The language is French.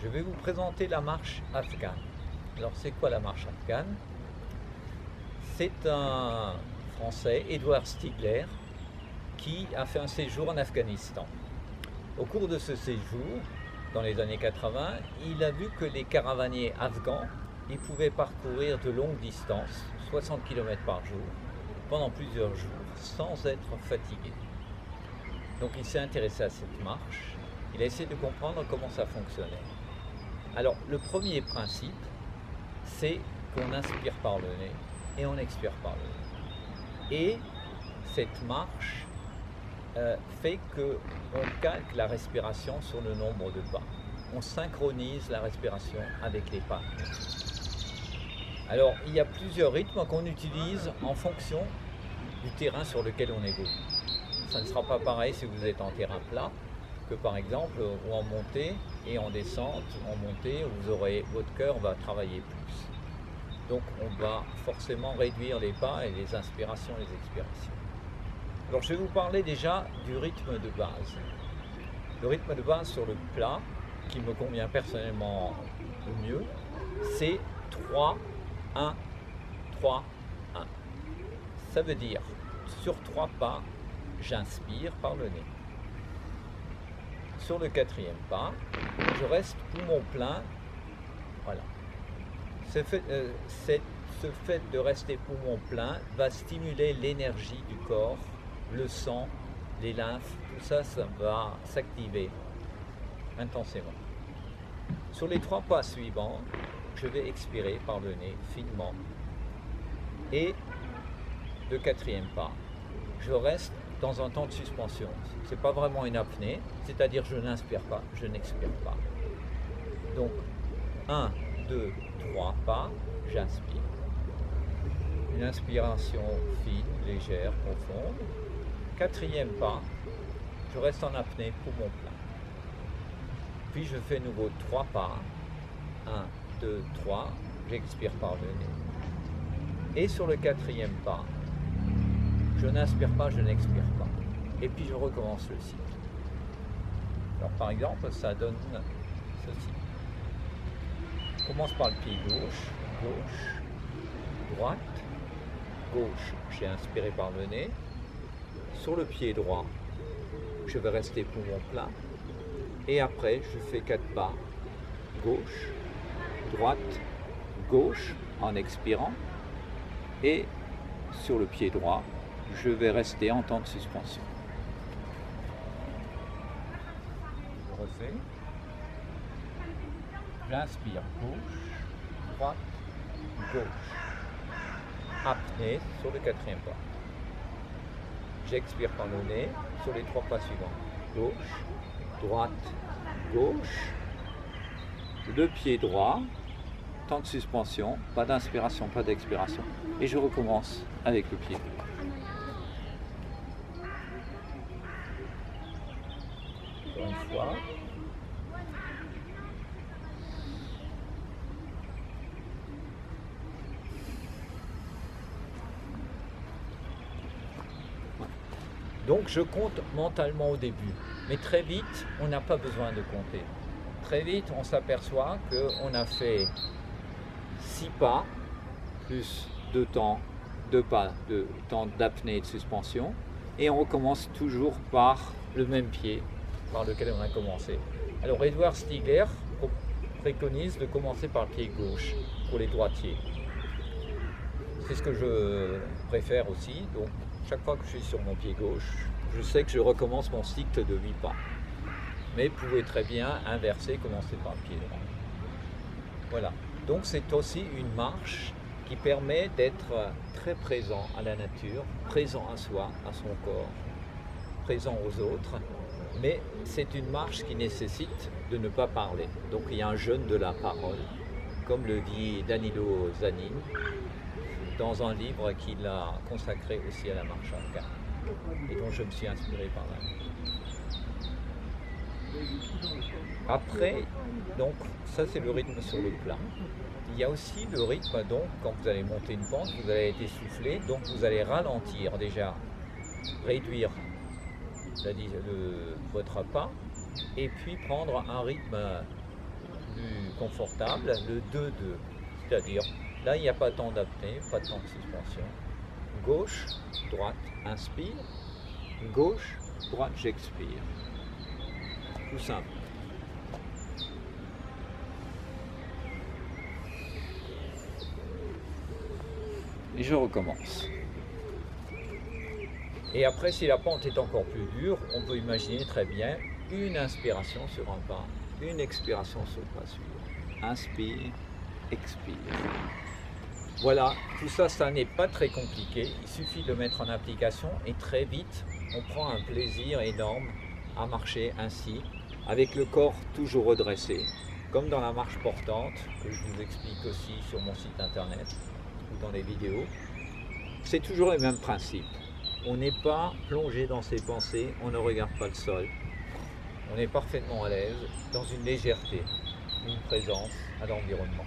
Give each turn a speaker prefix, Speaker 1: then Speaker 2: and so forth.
Speaker 1: Je vais vous présenter la marche afghane. Alors c'est quoi la marche afghane? C'est un Français, Edward Stigler, qui a fait un séjour en Afghanistan. Au cours de ce séjour, dans les années 80, il a vu que les caravaniers afghans, ils pouvaient parcourir de longues distances, 60 km par jour, pendant plusieurs jours, sans être fatigués. Donc il s'est intéressé à cette marche, il a essayé de comprendre comment ça fonctionnait. Alors le premier principe, c'est qu'on inspire par le nez et on expire par le nez. Et cette marche fait qu'on calque la respiration sur le nombre de pas. On synchronise la respiration avec les pas. Alors il y a plusieurs rythmes qu'on utilise en fonction du terrain sur lequel on évolue. Ça ne sera pas pareil si vous êtes en terrain plat que par exemple ou en montée et en descente. En montée, votre cœur va travailler plus. Donc on va forcément réduire les pas et les inspirations et les expirations. Alors je vais vous parler déjà du rythme de base. Le rythme de base sur le plat, qui me convient personnellement le mieux, c'est 3, 1, 3, 1. Ça veut dire, sur 3 pas, j'inspire par le nez. Sur le 4e pas, je reste poumon plein. Voilà. Ce fait de rester poumon plein va stimuler l'énergie du corps, le sang, les lymphes, tout ça, ça va s'activer intensément. Sur les 3 pas suivants, je vais expirer par le nez finement. Et le 4e pas, je reste dans un temps de suspension. Ce n'est pas vraiment une apnée, c'est-à-dire je n'inspire pas, je n'expire pas. Donc 1, 2, 3 pas, j'inspire. Une inspiration fine, légère, profonde. 4e pas, je reste en apnée, poumon plein. Puis je fais nouveau 3 pas. 1, 2, 3, j'expire par le nez. Et sur le 4e pas, je n'inspire pas, je n'expire pas. Et puis je recommence le cycle. Alors par exemple, ça donne ceci. Je commence par le pied gauche, gauche, droite, gauche. J'ai inspiré par le nez. Sur le pied droit, je vais rester poumon plein. Et après, je fais 4 pas. Gauche, droite, gauche, en expirant. Et sur le pied droit, je vais rester en temps de suspension. Je refais. J'inspire gauche, droite, gauche. Apnée sur le 4e pas. J'expire par le nez sur les 3 pas suivants. Gauche, droite, gauche. Le pied droit, temps de suspension, pas d'inspiration, pas d'expiration. Et je recommence avec le pied droit. Encore une fois. Donc je compte mentalement au début, mais très vite, on n'a pas besoin de compter. Très vite, on s'aperçoit qu'on a fait 6 pas, plus 2 pas de temps d'apnée et de suspension, et on recommence toujours par le même pied par lequel on a commencé. Alors Edward Stigler préconise de commencer par le pied gauche pour les droitiers. C'est ce que je préfère aussi, donc chaque fois que je suis sur mon pied gauche, je sais que je recommence mon cycle de 8 pas. Mais vous pouvez très bien inverser, commencer par le pied droit. Voilà, donc c'est aussi une marche qui permet d'être très présent à la nature, présent à soi, à son corps, présent aux autres. Mais c'est une marche qui nécessite de ne pas parler. Donc il y a un jeûne de la parole, comme le dit Danilo Zanin, dans un livre qu'il a consacré aussi à la marche afghane, et dont je me suis inspiré par là. Après, donc, ça c'est le rythme sur le plat. Il y a aussi le rythme, donc, quand vous allez monter une pente, vous allez être essoufflé, donc vous allez ralentir déjà, réduire votre pas, et puis prendre un rythme plus confortable, le 2-2. C'est-à-dire, là, il n'y a pas tant d'apnée, pas tant de suspension. Gauche, droite, inspire. Gauche, droite, j'expire. Tout simple. Et je recommence. Et après, si la pente est encore plus dure, on peut imaginer très bien une inspiration sur un pas, une expiration sur le pas suivant. Inspire, expire. Voilà, tout ça, ça n'est pas très compliqué. Il suffit de mettre en application et très vite, on prend un plaisir énorme à marcher ainsi, avec le corps toujours redressé, comme dans la marche portante, que je vous explique aussi sur mon site internet ou dans les vidéos. C'est toujours le même principe. On n'est pas plongé dans ses pensées, on ne regarde pas le sol. On est parfaitement à l'aise, dans une légèreté, une présence à l'environnement.